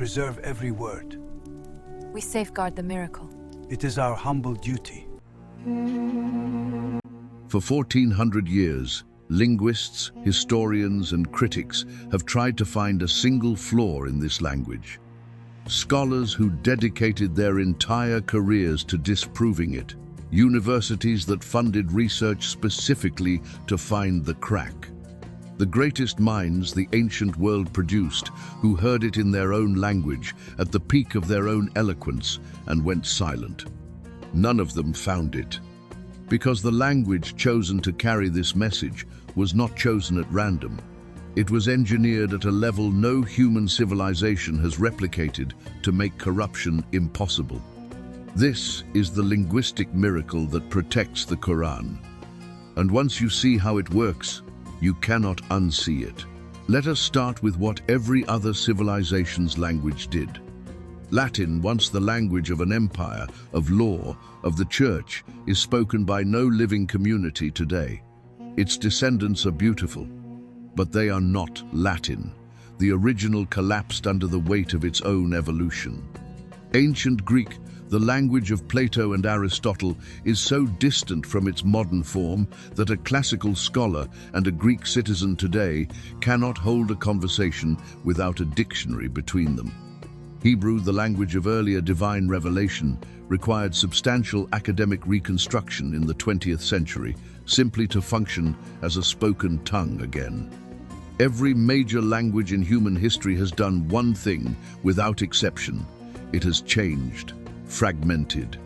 preserve every word. We safeguard the miracle. It is our humble duty. For 1400 years, linguists, historians, and critics have tried to find a single flaw in this language. Scholars who dedicated their entire careers to disproving it, universities that funded research specifically to find the crack. The greatest minds the ancient world produced, who heard it in their own language, at the peak of their own eloquence, and went silent. None of them found it. Because the language chosen to carry this message was not chosen at random. It was engineered at a level no human civilization has replicated to make corruption impossible. This is the linguistic miracle that protects the Quran. And once you see how it works, you cannot unsee it. Let us start with what every other civilization's language did. Latin, once the language of an empire, of law, of the church, is spoken by no living community today. Its descendants are beautiful, but they are not Latin. The original collapsed under the weight of its own evolution. Ancient Greek, the language of Plato and Aristotle, is so distant from its modern form that a classical scholar and a Greek citizen today cannot hold a conversation without a dictionary between them. Hebrew, the language of earlier divine revelation, required substantial academic reconstruction in the 20th century, simply to function as a spoken tongue again. Every major language in human history has done one thing without exception. It has changed, fragmented,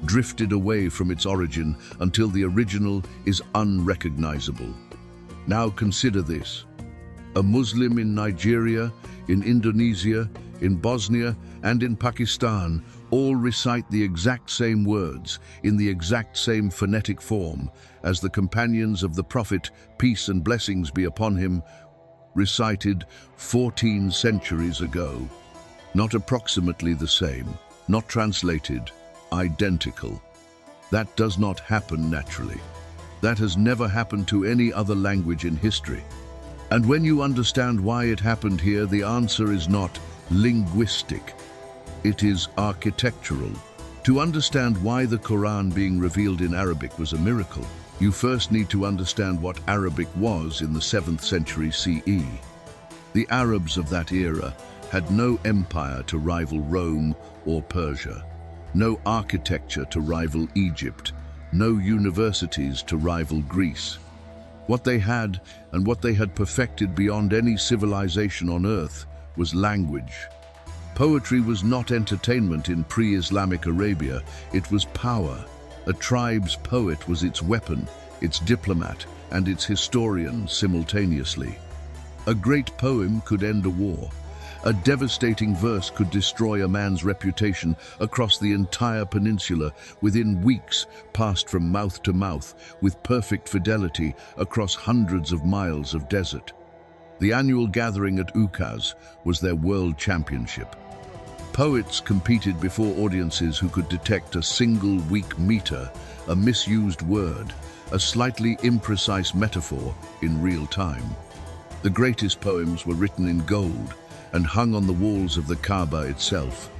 drifted away from its origin until the original is unrecognizable. Now consider this. A Muslim in Nigeria, in Indonesia, in Bosnia, and in Pakistan all recite the exact same words in the exact same phonetic form as the companions of the Prophet, peace and blessings be upon him, recited 14 centuries ago. Not approximately the same, not translated, identical. That does not happen naturally. That has never happened to any other language in history. And when you understand why it happened here, the answer is not linguistic. It is architectural. To understand why the Quran being revealed in Arabic was a miracle, you first need to understand what Arabic was in the 7th century CE. The Arabs of that era had no empire to rival Rome or Persia, no architecture to rival Egypt, no universities to rival Greece. What they had, and what they had perfected beyond any civilization on earth, was language. Poetry was not entertainment in pre-Islamic Arabia, it was power. A tribe's poet was its weapon, its diplomat, and its historian simultaneously. A great poem could end a war. A devastating verse could destroy a man's reputation across the entire peninsula within weeks, passed from mouth to mouth, with perfect fidelity across hundreds of miles of desert. The annual gathering at Ijaz was their world championship. Poets competed before audiences who could detect a single weak meter, a misused word, a slightly imprecise metaphor in real time. The greatest poems were written in gold and hung on the walls of the Kaaba itself.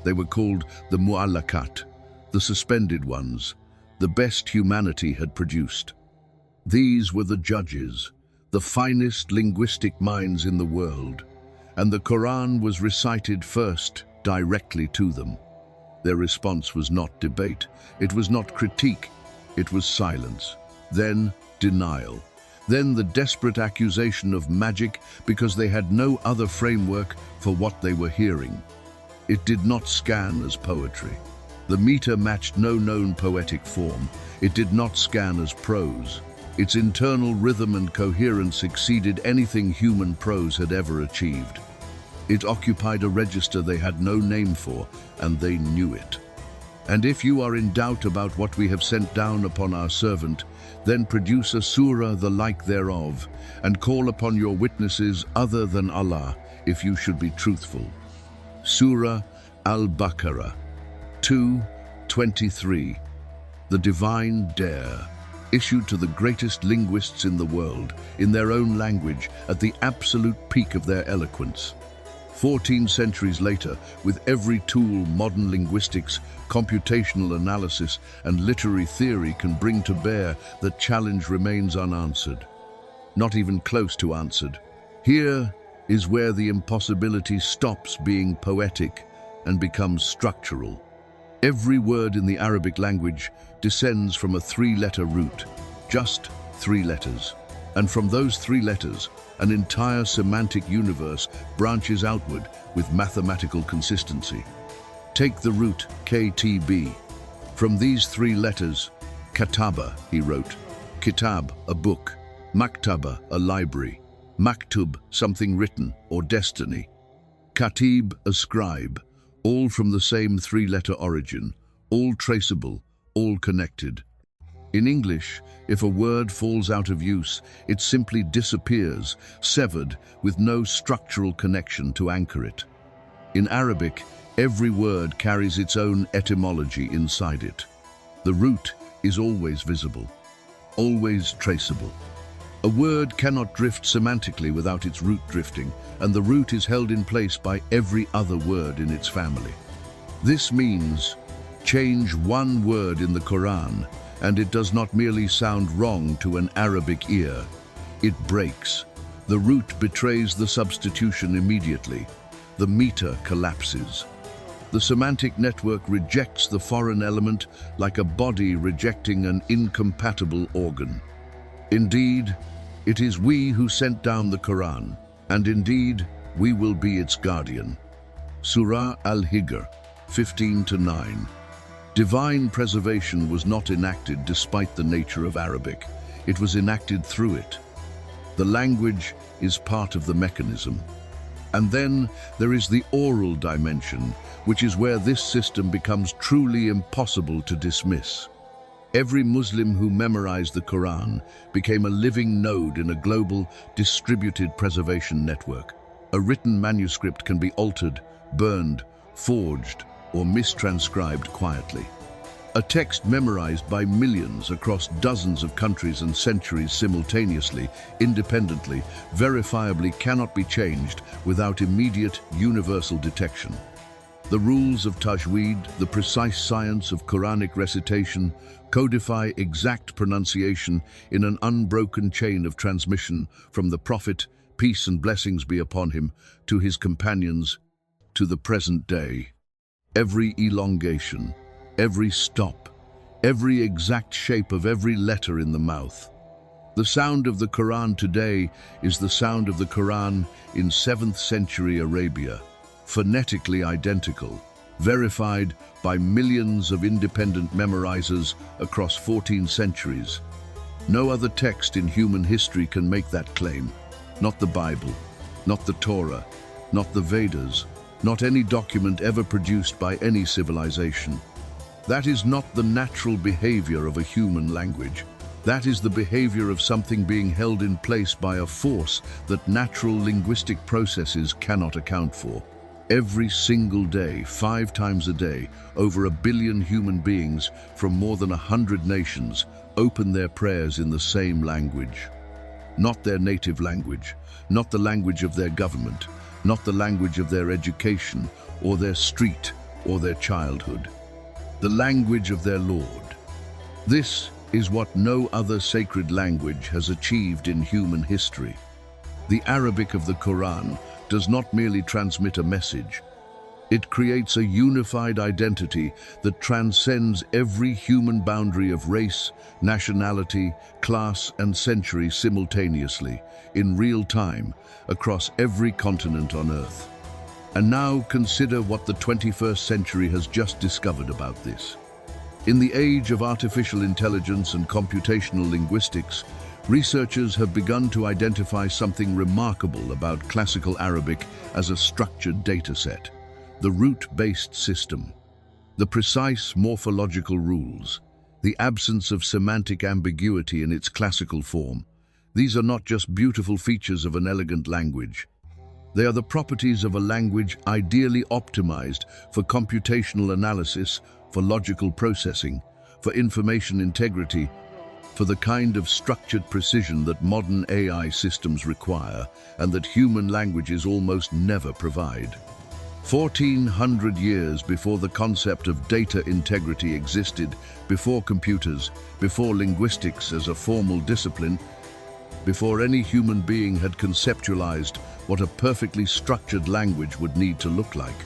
They were called the mu'allakat, the suspended ones, the best humanity had produced. These were the judges, the finest linguistic minds in the world, and the Quran was recited first directly to them. Their response was not debate, it was not critique, it was silence, then denial, then the desperate accusation of magic because they had no other framework for what they were hearing. It did not scan as poetry. The meter matched no known poetic form. It did not scan as prose. Its internal rhythm and coherence exceeded anything human prose had ever achieved. It occupied a register they had no name for, and they knew it. And if you are in doubt about what we have sent down upon our servant, then produce a surah the like thereof, and call upon your witnesses other than Allah, if you should be truthful. Surah Al-Baqarah 2:23. The divine dare, issued to the greatest linguists in the world, in their own language, at the absolute peak of their eloquence. 14 centuries later, with every tool modern linguistics, computational analysis, and literary theory can bring to bear, the challenge remains unanswered. Not even close to answered. Here is where the impossibility stops being poetic and becomes structural. Every word in the Arabic language descends from a three-letter root, just 3 letters. And from those 3 letters, an entire semantic universe branches outward with mathematical consistency. Take the root KTB. From these 3 letters, kataba, he wrote, kitab, a book, maktaba, a library, maktub, something written or destiny, katib, a scribe, all from the same 3-letter origin, all traceable, all connected. In English, if a word falls out of use, it simply disappears, severed, with no structural connection to anchor it. In Arabic, every word carries its own etymology inside it. The root is always visible, always traceable. A word cannot drift semantically without its root drifting, and the root is held in place by every other word in its family. This means, change one word in the Quran, and it does not merely sound wrong to an Arabic ear. It breaks. The root betrays the substitution immediately. The meter collapses. The semantic network rejects the foreign element like a body rejecting an incompatible organ. Indeed, it is we who sent down the Quran, and indeed, we will be its guardian. Surah Al-Hijr, 15-9. Divine preservation was not enacted despite the nature of Arabic. It was enacted through it. The language is part of the mechanism. And then there is the oral dimension, which is where this system becomes truly impossible to dismiss. Every Muslim who memorized the Quran became a living node in a global, distributed preservation network. A written manuscript can be altered, burned, forged, or mistranscribed quietly. A text memorized by millions across dozens of countries and centuries simultaneously, independently, verifiably cannot be changed without immediate, universal detection. The rules of tajweed, the precise science of Quranic recitation, codify exact pronunciation in an unbroken chain of transmission from the Prophet, peace and blessings be upon him, to his companions, to the present day. Every elongation, every stop, every exact shape of every letter in the mouth. The sound of the Quran today is the sound of the Quran in 7th century Arabia, phonetically identical, verified by millions of independent memorizers across 14 centuries. No other text in human history can make that claim. Not the Bible, not the Torah, not the Vedas, not any document ever produced by any civilization. That is not the natural behavior of a human language. That is the behavior of something being held in place by a force that natural linguistic processes cannot account for. Every single day, 5 times a day, over 1 billion human beings from more than 100 nations open their prayers in the same language. Not their native language, not the language of their government, not the language of their education, or their street, or their childhood. The language of their Lord. This is what no other sacred language has achieved in human history. The Arabic of the Quran does not merely transmit a message. It creates a unified identity that transcends every human boundary of race, nationality, class, and century simultaneously, in real time, across every continent on Earth. And now consider what the 21st century has just discovered about this. In the age of artificial intelligence and computational linguistics, researchers have begun to identify something remarkable about classical Arabic as a structured data set, the root-based system. The precise morphological rules, the absence of semantic ambiguity in its classical form. These are not just beautiful features of an elegant language. They are the properties of a language ideally optimized for computational analysis, for logical processing, for information integrity, for the kind of structured precision that modern AI systems require and that human languages almost never provide. 1400 years before the concept of data integrity existed, before computers, before linguistics as a formal discipline, before any human being had conceptualized what a perfectly structured language would need to look like.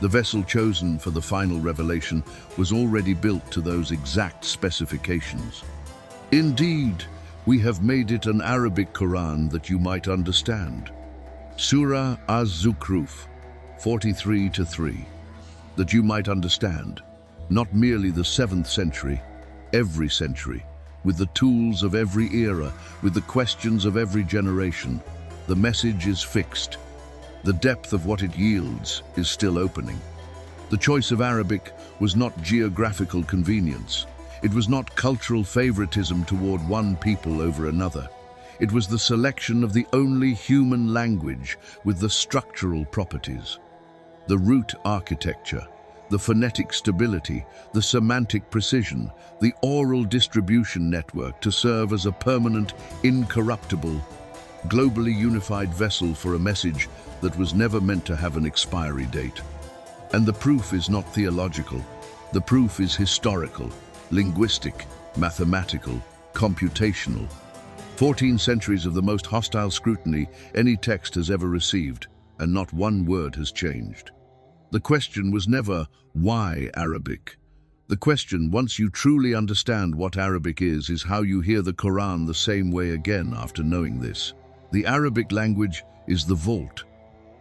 The vessel chosen for the final revelation was already built to those exact specifications. Indeed, we have made it an Arabic Quran that you might understand. Surah Az-Zukhruf 43-3, that you might understand, not merely the 7th century, every century, with the tools of every era, with the questions of every generation. The message is fixed. The depth of what it yields is still opening. The choice of Arabic was not geographical convenience. It was not cultural favoritism toward one people over another. It was the selection of the only human language with the structural properties. The root architecture, the phonetic stability, the semantic precision, the oral distribution network to serve as a permanent, incorruptible, globally unified vessel for a message that was never meant to have an expiry date. And the proof is not theological. The proof is historical, linguistic, mathematical, computational. 14 centuries of the most hostile scrutiny any text has ever received, and not one word has changed. The question was never, why Arabic? The question, once you truly understand what Arabic is how you hear the Quran the same way again after knowing this. The Arabic language is the vault,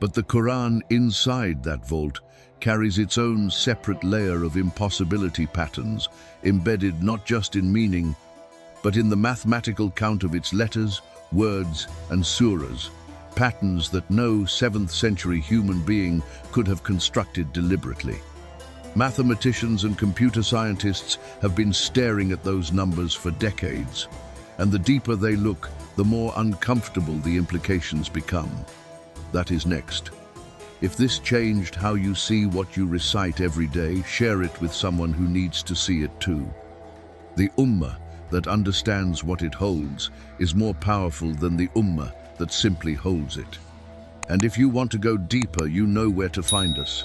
but the Quran inside that vault carries its own separate layer of impossibility patterns, embedded not just in meaning, but in the mathematical count of its letters, words, and surahs, patterns that no 7th century human being could have constructed deliberately. Mathematicians and computer scientists have been staring at those numbers for decades, and the deeper they look, the more uncomfortable the implications become. That is next. If this changed how you see what you recite every day, share it with someone who needs to see it too. The Ummah that understands what it holds is more powerful than the Ummah that simply holds it. And if you want to go deeper, you know where to find us.